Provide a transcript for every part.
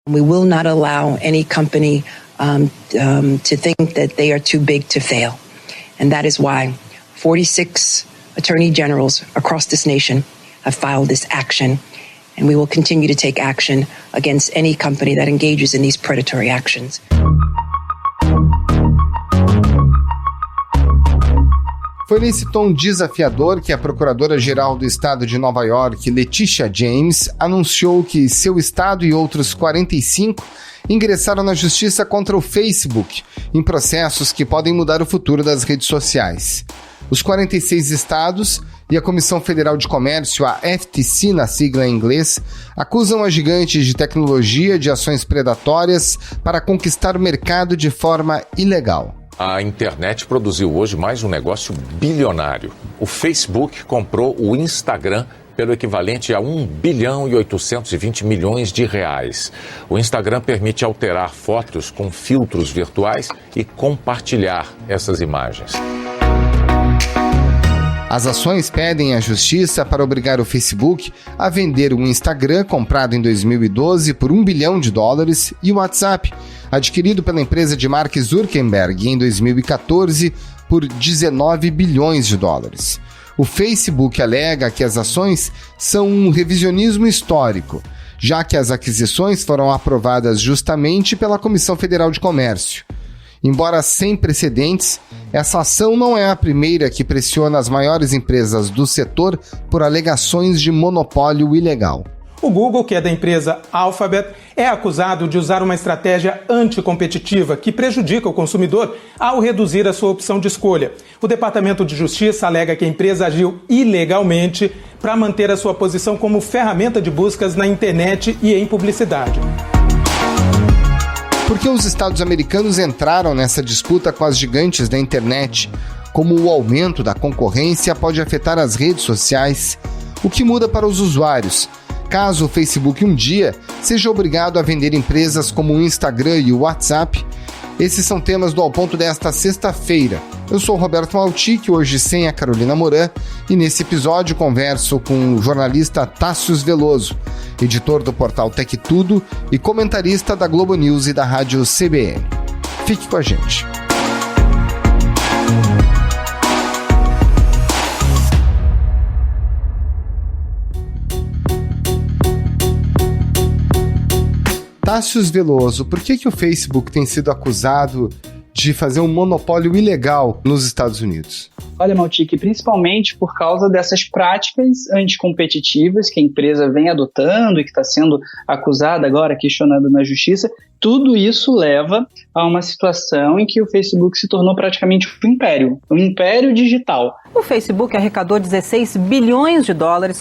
We will not allow any company to think that they are too big to fail. And that is why 46 attorney generals across this nation have filed this action. And we will continue to take action against any company that engages in these predatory actions. Foi nesse tom desafiador que a Procuradora-Geral do Estado de Nova York, Letitia James, anunciou que seu estado e outros 45 ingressaram na justiça contra o Facebook, em processos que podem mudar o futuro das redes sociais. Os 46 estados e a Comissão Federal de Comércio, a FTC na sigla em inglês, acusam a gigante de tecnologia de ações predatórias para conquistar o mercado de forma ilegal. A internet produziu hoje mais um negócio bilionário. O Facebook comprou o Instagram pelo equivalente a 1 bilhão e 820 milhões de reais. O Instagram permite alterar fotos com filtros virtuais e compartilhar essas imagens. As ações pedem à justiça para obrigar o Facebook a vender o Instagram, comprado em 2012 por $1 bilhão, e o WhatsApp, adquirido pela empresa de Mark Zuckerberg em 2014 por $19 bilhões. O Facebook alega que as ações são um revisionismo histórico, já que as aquisições foram aprovadas justamente pela Comissão Federal de Comércio. Embora sem precedentes, essa ação não é a primeira que pressiona as maiores empresas do setor por alegações de monopólio ilegal. O Google, que é da empresa Alphabet, é acusado de usar uma estratégia anticompetitiva que prejudica o consumidor ao reduzir a sua opção de escolha. O Departamento de Justiça alega que a empresa agiu ilegalmente para manter a sua posição como ferramenta de buscas na internet e em publicidade. Por que os estados americanos entraram nessa disputa com as gigantes da internet? Como o aumento da concorrência pode afetar as redes sociais? O que muda para os usuários? Caso o Facebook um dia seja obrigado a vender empresas como o Instagram e o WhatsApp? Esses são temas do Ao Ponto desta sexta-feira. Eu sou o Roberto Maltic, hoje sem a Carolina Moran, e nesse episódio converso com o jornalista Tássius Veloso, editor do portal Tech Tudo e comentarista da Globo News e da rádio CBN. Fique com a gente. Tássius Veloso, por que o Facebook tem sido acusado de fazer um monopólio ilegal nos Estados Unidos? Olha, Maltic, principalmente por causa dessas práticas anticompetitivas que a empresa vem adotando e que está sendo acusada agora, questionada na justiça, tudo isso leva a uma situação em que o Facebook se tornou praticamente um império digital. O Facebook arrecadou $16 bilhões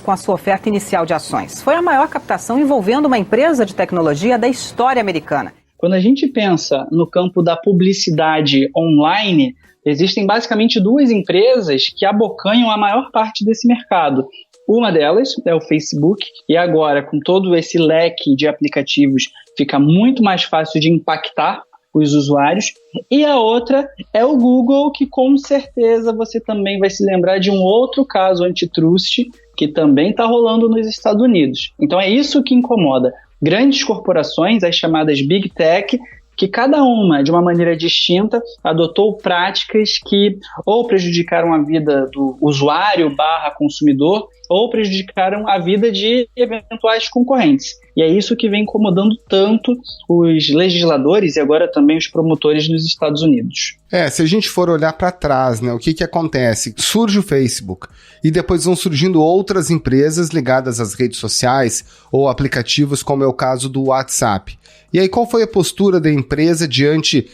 com a sua oferta inicial de ações. Foi a maior captação envolvendo uma empresa de tecnologia da história americana. Quando a gente pensa no campo da publicidade online, existem basicamente duas empresas que abocanham a maior parte desse mercado. Uma delas é o Facebook, e agora, com todo esse leque de aplicativos, fica muito mais fácil de impactar os usuários. E a outra é o Google, que com certeza você também vai se lembrar de um outro caso antitrust que também está rolando nos Estados Unidos. Então é isso que incomoda. Grandes corporações, as chamadas Big Tech, que cada uma, de uma maneira distinta, adotou práticas que ou prejudicaram a vida do usuário/consumidor ou prejudicaram a vida de eventuais concorrentes. E é isso que vem incomodando tanto os legisladores e agora também os promotores nos Estados Unidos. Se a gente for olhar para trás, né, o que acontece? Surge o Facebook e depois vão surgindo outras empresas ligadas às redes sociais ou aplicativos, como é o caso do WhatsApp. E aí, qual foi a postura da empresa diante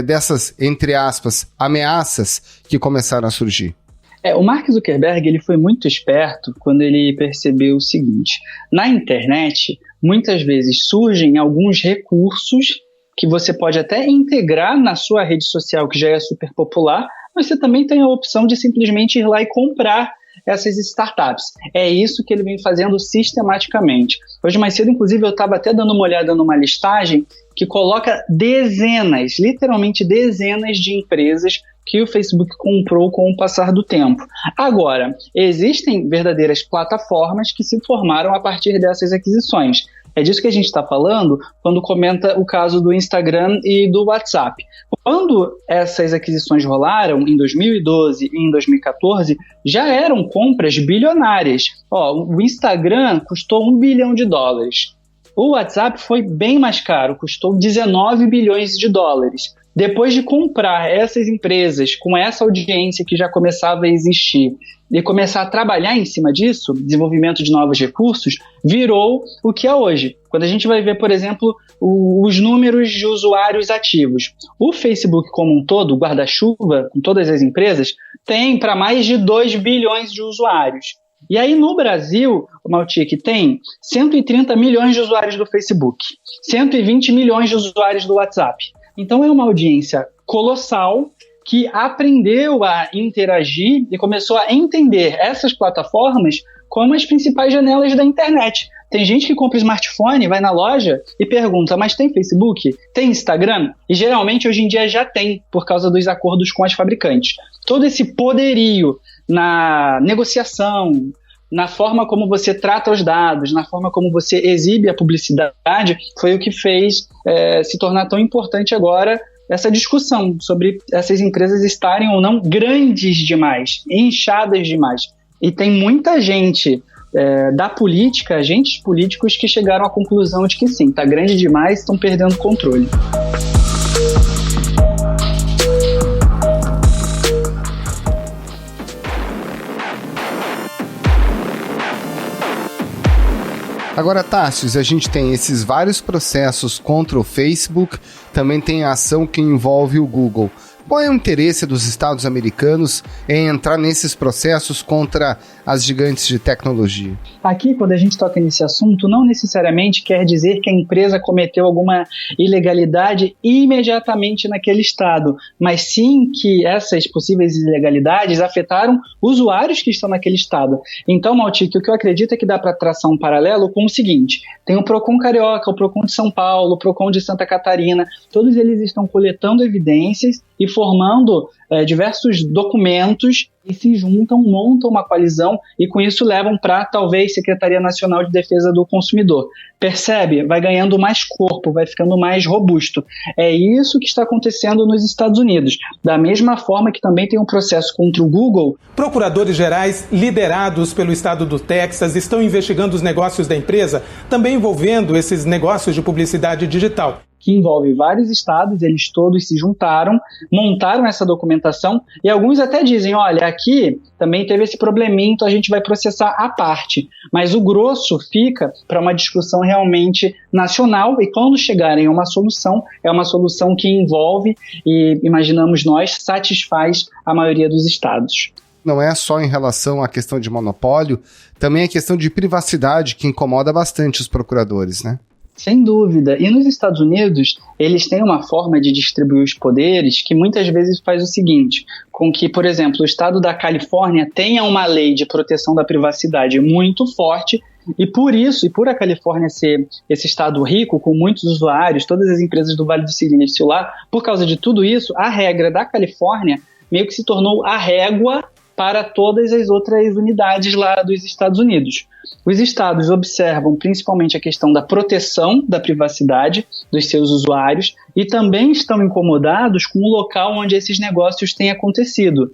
dessas, entre aspas, ameaças que começaram a surgir? O Mark Zuckerberg ele foi muito esperto quando ele percebeu o seguinte: na internet, muitas vezes surgem alguns recursos que você pode até integrar na sua rede social, que já é super popular, mas você também tem a opção de simplesmente ir lá e comprar essas startups. É isso que ele vem fazendo sistematicamente. Hoje mais cedo, inclusive, eu estava até dando uma olhada numa listagem que coloca dezenas, literalmente dezenas de empresas que o Facebook comprou com o passar do tempo. Agora, existem verdadeiras plataformas que se formaram a partir dessas aquisições. É disso que a gente está falando quando comenta o caso do Instagram e do WhatsApp. Quando essas aquisições rolaram, em 2012 e em 2014, já eram compras bilionárias. O Instagram custou $1 bilhão. O WhatsApp foi bem mais caro, custou 19 bilhões de dólares. Depois de comprar essas empresas com essa audiência que já começava a existir e começar a trabalhar em cima disso, desenvolvimento de novos recursos, virou o que é hoje. Quando a gente vai ver, por exemplo, os números de usuários ativos. O Facebook como um todo, o guarda-chuva, com todas as empresas, tem para mais de 2 bilhões de usuários. E aí no Brasil, o Maltic tem 130 milhões de usuários do Facebook, 120 milhões de usuários do WhatsApp. Então é uma audiência colossal que aprendeu a interagir e começou a entender essas plataformas como as principais janelas da internet. Tem gente que compra smartphone, vai na loja e pergunta, mas tem Facebook? Tem Instagram? E geralmente hoje em dia já tem, por causa dos acordos com as fabricantes. Todo esse poderio na negociação, na forma como você trata os dados, na forma como você exibe a publicidade, foi o que fez se tornar tão importante agora essa discussão sobre essas empresas estarem ou não grandes demais, inchadas demais. E tem muita gente da política, agentes políticos que chegaram à conclusão de que sim, está grande demais, estão perdendo o controle. Agora, Tássio, a gente tem esses vários processos contra o Facebook, também tem a ação que envolve o Google. Qual é o interesse dos Estados americanos em entrar nesses processos contra as gigantes de tecnologia? Aqui, quando a gente toca nesse assunto, não necessariamente quer dizer que a empresa cometeu alguma ilegalidade imediatamente naquele estado, mas sim que essas possíveis ilegalidades afetaram usuários que estão naquele estado. Então, Maltic, o que eu acredito é que dá para traçar um paralelo com o seguinte: tem o Procon Carioca, o Procon de São Paulo, o Procon de Santa Catarina, todos eles estão coletando evidências e formando diversos documentos e se juntam, montam uma coalizão e com isso levam para, talvez, Secretaria Nacional de Defesa do Consumidor. Percebe? Vai ganhando mais corpo, vai ficando mais robusto. É isso que está acontecendo nos Estados Unidos. Da mesma forma que também tem um processo contra o Google. Procuradores gerais liderados pelo estado do Texas estão investigando os negócios da empresa, também envolvendo esses negócios de publicidade digital. Que envolve vários estados, eles todos se juntaram, montaram essa documentação e alguns até dizem, olha, aqui também teve esse probleminha, então a gente vai processar à parte. Mas o grosso fica para uma discussão realmente nacional e quando chegarem a uma solução, é uma solução que envolve e, imaginamos nós, satisfaz a maioria dos estados. Não é só em relação à questão de monopólio, também a questão de privacidade que incomoda bastante os procuradores, né? Sem dúvida. E nos Estados Unidos, eles têm uma forma de distribuir os poderes que muitas vezes faz o seguinte, com que, por exemplo, o estado da Califórnia tenha uma lei de proteção da privacidade muito forte e por isso, e por a Califórnia ser esse estado rico, com muitos usuários, todas as empresas do Vale do Silício lá, por causa de tudo isso, a regra da Califórnia meio que se tornou a régua para todas as outras unidades lá dos Estados Unidos. Os estados observam principalmente a questão da proteção da privacidade dos seus usuários e também estão incomodados com o local onde esses negócios têm acontecido.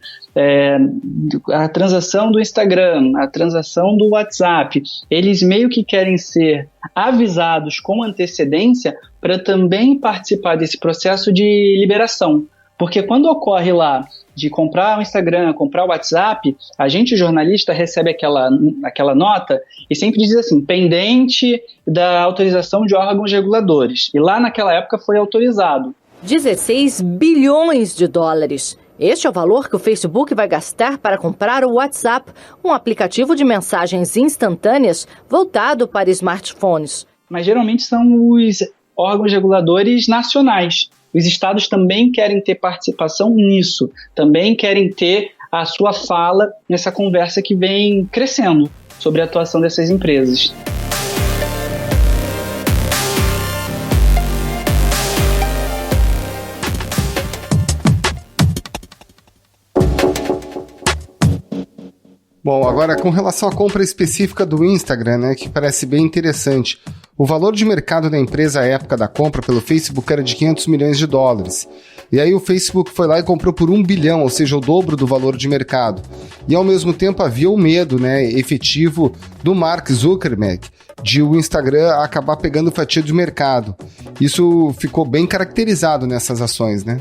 A transação do Instagram, a transação do WhatsApp, eles meio que querem ser avisados com antecedência para também participar desse processo de liberação. Porque quando ocorre lá de comprar o Instagram, comprar o WhatsApp, a gente, jornalista, recebe aquela nota e sempre diz assim, pendente da autorização de órgãos reguladores. E lá naquela época foi autorizado. 16 bilhões de dólares. Este é o valor que o Facebook vai gastar para comprar o WhatsApp, um aplicativo de mensagens instantâneas voltado para smartphones. Mas geralmente são os órgãos reguladores nacionais. Os estados também querem ter participação nisso, também querem ter a sua fala nessa conversa que vem crescendo sobre a atuação dessas empresas. Bom, agora com relação à compra específica do Instagram, né, que parece bem interessante. O valor de mercado da empresa à época da compra pelo Facebook era de 500 milhões de dólares. E aí o Facebook foi lá e comprou por 1 bilhão, ou seja, o dobro do valor de mercado. E ao mesmo tempo havia o medo, né, efetivo do Mark Zuckerberg de o Instagram acabar pegando fatia de mercado. Isso ficou bem caracterizado nessas ações, né?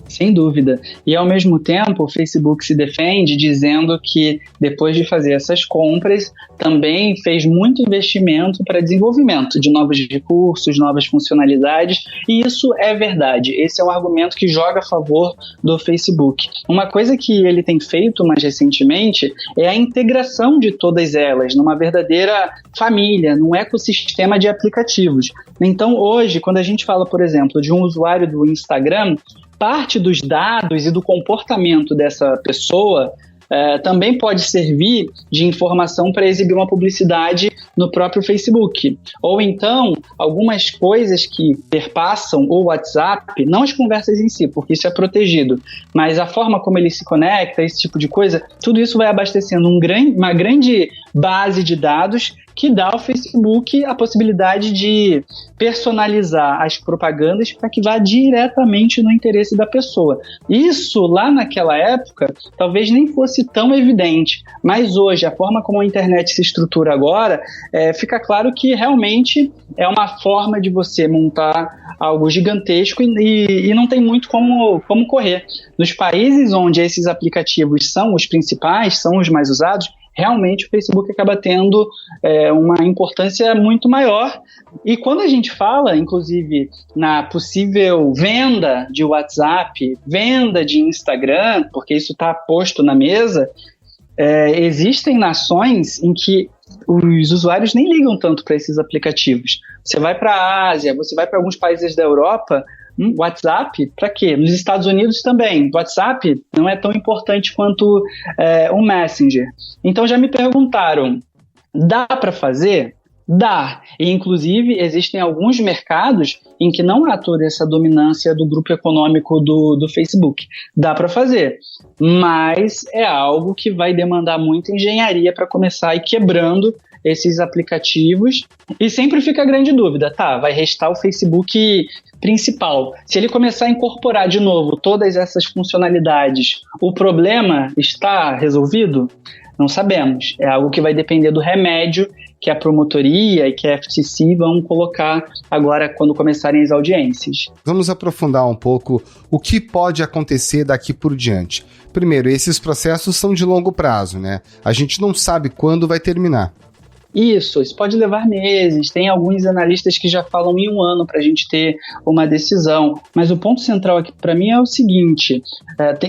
Sem dúvida. E, ao mesmo tempo, o Facebook se defende dizendo que, depois de fazer essas compras, também fez muito investimento para desenvolvimento de novos recursos, novas funcionalidades, e isso é verdade. Esse é um argumento que joga a favor do Facebook. Uma coisa que ele tem feito mais recentemente é a integração de todas elas numa verdadeira família, num ecossistema de aplicativos. Então, hoje, quando a gente fala, por exemplo, de um usuário do Instagram, parte dos dados e do comportamento dessa pessoa também pode servir de informação para exibir uma publicidade no próprio Facebook. Ou então, algumas coisas que perpassam o WhatsApp, não as conversas em si, porque isso é protegido, mas a forma como ele se conecta, esse tipo de coisa, tudo isso vai abastecendo uma grande base de dados que dá ao Facebook a possibilidade de personalizar as propagandas para que vá diretamente no interesse da pessoa. Isso, lá naquela época, talvez nem fosse tão evidente, mas hoje, a forma como a internet se estrutura agora, fica claro que realmente é uma forma de você montar algo gigantesco e não tem muito como correr. Nos países onde esses aplicativos são os principais, são os mais usados, realmente o Facebook acaba tendo uma importância muito maior. E quando a gente fala, inclusive, na possível venda de WhatsApp, venda de Instagram, porque isso está posto na mesa, existem nações em que os usuários nem ligam tanto para esses aplicativos. Você vai para a Ásia, você vai para alguns países da Europa, WhatsApp, para quê? Nos Estados Unidos também. WhatsApp não é tão importante quanto o Messenger. Então já me perguntaram, dá para fazer? Dá. E, inclusive, existem alguns mercados em que não há toda essa dominância do grupo econômico do Facebook. Dá para fazer, mas é algo que vai demandar muita engenharia para começar a ir quebrando esses aplicativos. E sempre fica a grande dúvida, vai restar o Facebook principal. Se ele começar a incorporar de novo todas essas funcionalidades, o problema está resolvido? Não sabemos. É algo que vai depender do remédio que a promotoria e que a FTC vão colocar agora quando começarem as audiências. Vamos aprofundar um pouco o que pode acontecer daqui por diante. Primeiro, esses processos são de longo prazo, né? A gente não sabe quando vai terminar. Isso pode levar meses, tem alguns analistas que já falam em 1 ano para a gente ter uma decisão, mas o ponto central aqui para mim é o seguinte,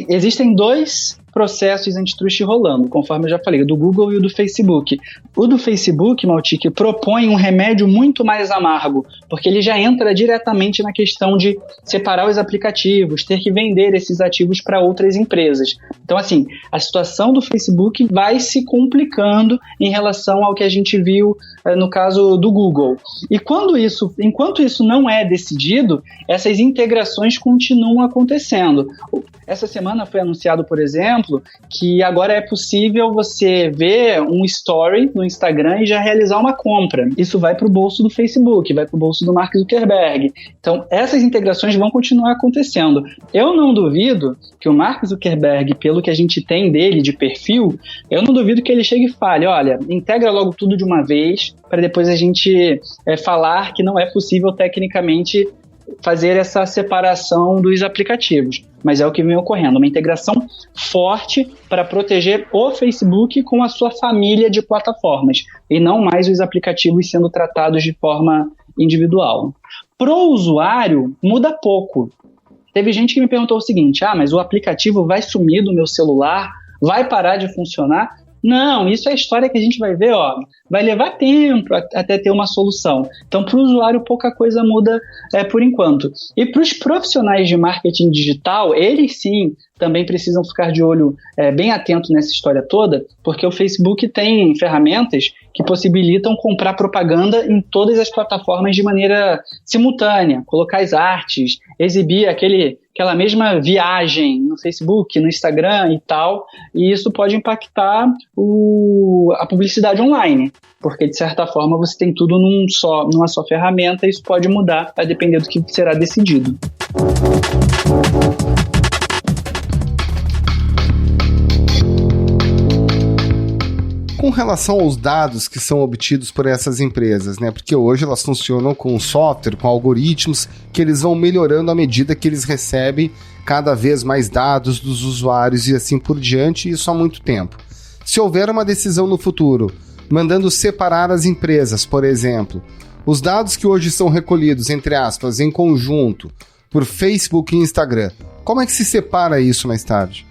existem 2 processos antitrust rolando, conforme eu já falei, o do Google e o do Facebook. O do Facebook, Maltic, propõe um remédio muito mais amargo, porque ele já entra diretamente na questão de separar os aplicativos, ter que vender esses ativos para outras empresas. Então, assim, a situação do Facebook vai se complicando em relação ao que a gente viu no caso do Google. E enquanto isso não é decidido, essas integrações continuam acontecendo. Essa semana foi anunciado, por exemplo, que agora é possível você ver um story no Instagram e já realizar uma compra. Isso vai para o bolso do Facebook, vai para o bolso do Mark Zuckerberg. Então, essas integrações vão continuar acontecendo. Eu não duvido que o Mark Zuckerberg, pelo que a gente tem dele de perfil, eu não duvido que ele chegue e fale, olha, integra logo tudo de uma vez, para depois a gente falar que não é possível tecnicamente fazer essa separação dos aplicativos. Mas é o que vem ocorrendo, uma integração forte para proteger o Facebook com a sua família de plataformas e não mais os aplicativos sendo tratados de forma individual. Para o usuário, muda pouco. Teve gente que me perguntou o seguinte, mas o aplicativo vai sumir do meu celular? Vai parar de funcionar? Não, isso é a história que a gente vai ver, vai levar tempo até ter uma solução. Então, para o usuário, pouca coisa muda por enquanto. E para os profissionais de marketing digital, eles sim também precisam ficar de olho bem atento nessa história toda, porque o Facebook tem ferramentas que possibilitam comprar propaganda em todas as plataformas de maneira simultânea, colocar as artes, exibir aquele aquela mesma viagem no Facebook, no Instagram e tal, e isso pode impactar a publicidade online, porque de certa forma você tem tudo numa só ferramenta e isso pode mudar a depender do que será decidido. Com relação aos dados que são obtidos por essas empresas, né? Porque hoje elas funcionam com software, com algoritmos que eles vão melhorando à medida que eles recebem cada vez mais dados dos usuários e assim por diante, e isso há muito tempo. Se houver uma decisão no futuro, mandando separar as empresas, por exemplo, os dados que hoje são recolhidos, entre aspas, em conjunto, por Facebook e Instagram, como é que se separa isso mais tarde?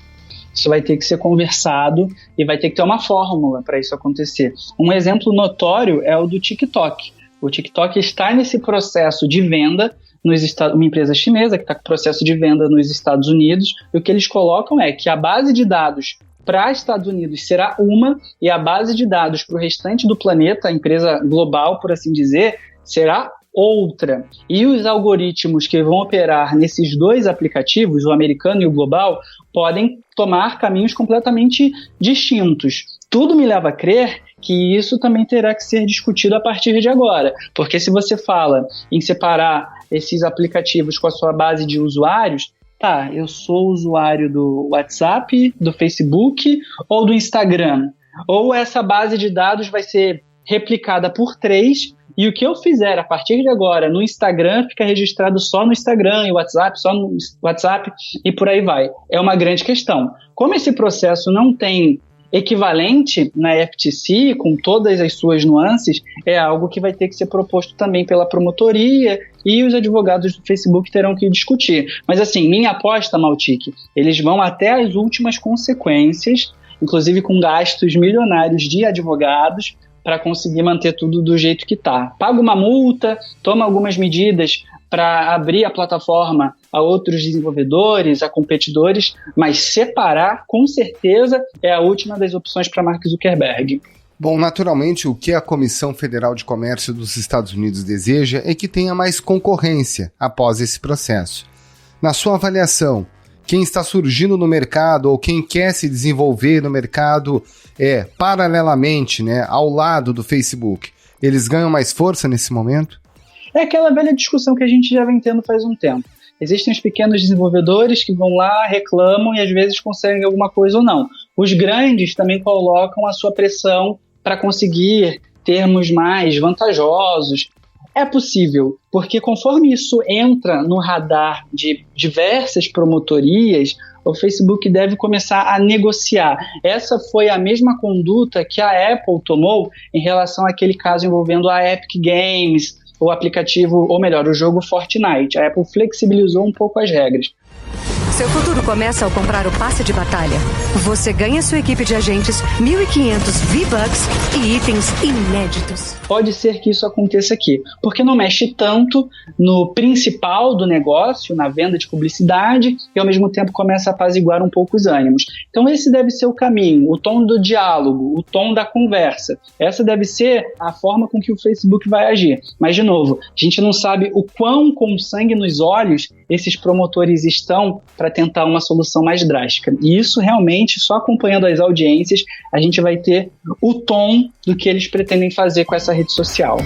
Isso vai ter que ser conversado e vai ter que ter uma fórmula para isso acontecer. Um exemplo notório é o do TikTok. O TikTok está nesse processo de venda, uma empresa chinesa que está com processo de venda nos Estados Unidos, e o que eles colocam é que a base de dados para Estados Unidos será uma e a base de dados para o restante do planeta, a empresa global, por assim dizer, será outra. E os algoritmos que vão operar nesses dois aplicativos, o americano e o global, podem tomar caminhos completamente distintos. Tudo me leva a crer que isso também terá que ser discutido a partir de agora, porque se você fala em separar esses aplicativos com a sua base de usuários, tá, eu sou usuário do WhatsApp, do Facebook ou do Instagram, ou essa base de dados vai ser replicada por 3, e o que eu fizer a partir de agora no Instagram fica registrado só no Instagram e WhatsApp, só no WhatsApp e por aí vai. É uma grande questão. Como esse processo não tem equivalente na FTC, com todas as suas nuances, é algo que vai ter que ser proposto também pela promotoria e os advogados do Facebook terão que discutir. Mas assim, minha aposta, Maltic, eles vão até as últimas consequências, inclusive com gastos milionários de advogados, para conseguir manter tudo do jeito que está. Paga uma multa, toma algumas medidas para abrir a plataforma a outros desenvolvedores, a competidores, mas separar, com certeza, é a última das opções para Mark Zuckerberg. Bom, naturalmente, o que a Comissão Federal de Comércio dos Estados Unidos deseja é que tenha mais concorrência após esse processo. Na sua avaliação, quem está surgindo no mercado ou quem quer se desenvolver no mercado paralelamente, né, ao lado do Facebook, eles ganham mais força nesse momento? É aquela velha discussão que a gente já vem tendo faz um tempo. Existem os pequenos desenvolvedores que vão lá, reclamam e às vezes conseguem alguma coisa ou não. Os grandes também colocam a sua pressão para conseguir termos mais vantajosos. É possível, porque conforme isso entra no radar de diversas promotorias, o Facebook deve começar a negociar. Essa foi a mesma conduta que a Apple tomou em relação àquele caso envolvendo a Epic Games, o aplicativo, ou melhor, o jogo Fortnite. A Apple flexibilizou um pouco as regras. Seu futuro começa ao comprar o passe de batalha. Você ganha sua equipe de agentes, 1.500 V-Bucks e itens inéditos. Pode ser que isso aconteça aqui, porque não mexe tanto no principal do negócio, na venda de publicidade, e ao mesmo tempo começa a apaziguar um pouco os ânimos. Então esse deve ser o caminho, o tom do diálogo, o tom da conversa. Essa deve ser a forma com que o Facebook vai agir. Mas, de novo, a gente não sabe o quão com sangue nos olhos esses promotores estão para tentar uma solução mais drástica. E isso realmente, só acompanhando as audiências, a gente vai ter o tom do que eles pretendem fazer com essa rede social.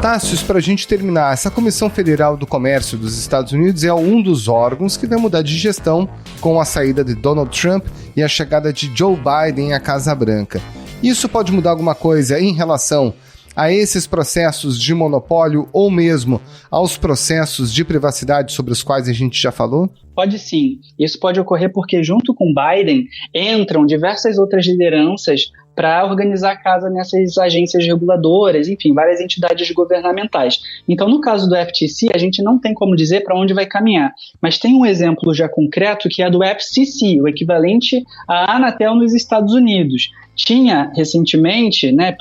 Tássios, para a gente terminar, essa Comissão Federal do Comércio dos Estados Unidos é um dos órgãos que vai mudar de gestão com a saída de Donald Trump e a chegada de Joe Biden à Casa Branca. Isso pode mudar alguma coisa em relação a esses processos de monopólio ou mesmo aos processos de privacidade sobre os quais a gente já falou? Pode sim. Isso pode ocorrer porque junto com Biden entram diversas outras lideranças para organizar a casa nessas agências reguladoras, enfim, várias entidades governamentais. Então, no caso do FTC, a gente não tem como dizer para onde vai caminhar, mas tem um exemplo já concreto que é do FCC, o equivalente à Anatel nos Estados Unidos, tinha recentemente, né,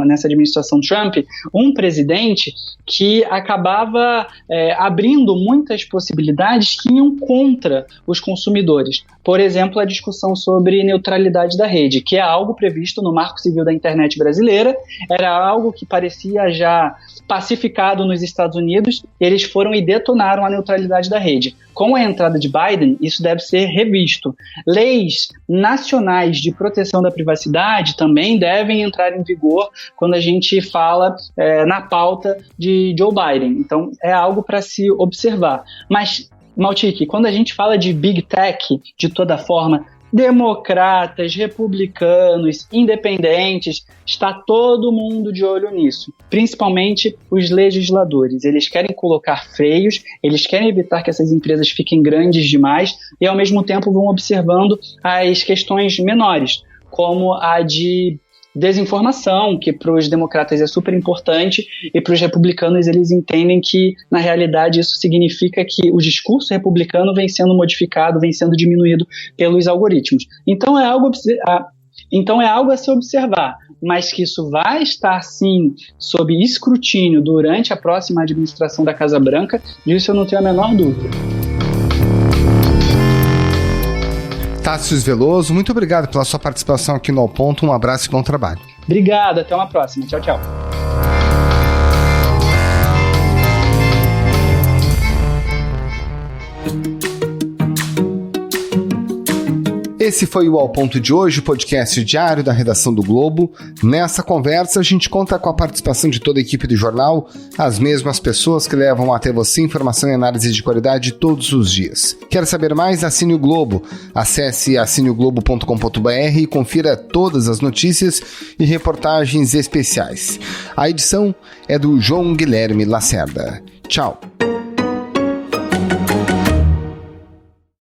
nessa administração Trump, um presidente que acabava abrindo muitas possibilidades que iam contra os consumidores. Por exemplo, a discussão sobre neutralidade da rede, que é algo previsto no Marco Civil da Internet brasileira, era algo que parecia já pacificado nos Estados Unidos, eles foram e detonaram a neutralidade da rede. Com a entrada de Biden, isso deve ser revisto. Leis nacionais de proteção da privacidade também devem entrar em vigor quando a gente fala na pauta de Joe Biden. Então, é algo para se observar. Mas, Maltic, quando a gente fala de Big Tech, de toda forma, democratas, republicanos, independentes, está todo mundo de olho nisso, principalmente os legisladores. Eles querem colocar freios, eles querem evitar que essas empresas fiquem grandes demais e, ao mesmo tempo, vão observando as questões menores, como a de desinformação, que para os democratas é super importante, e para os republicanos eles entendem que, na realidade, isso significa que o discurso republicano vem sendo modificado, vem sendo diminuído pelos algoritmos. Então é algo a se observar, mas que isso vai estar, sim, sob escrutínio durante a próxima administração da Casa Branca, disso eu não tenho a menor dúvida. Tássio Veloso, muito obrigado pela sua participação aqui no Ao Ponto. Um abraço e bom trabalho. Obrigado, até uma próxima. Tchau, tchau. Esse foi o Ao Ponto de hoje, o podcast diário da redação do Globo. Nessa conversa, a gente conta com a participação de toda a equipe do jornal, as mesmas pessoas que levam até você informação e análise de qualidade todos os dias. Quer saber mais? Assine o Globo. Acesse assineoglobo.com.br e confira todas as notícias e reportagens especiais. A edição é do João Guilherme Lacerda. Tchau.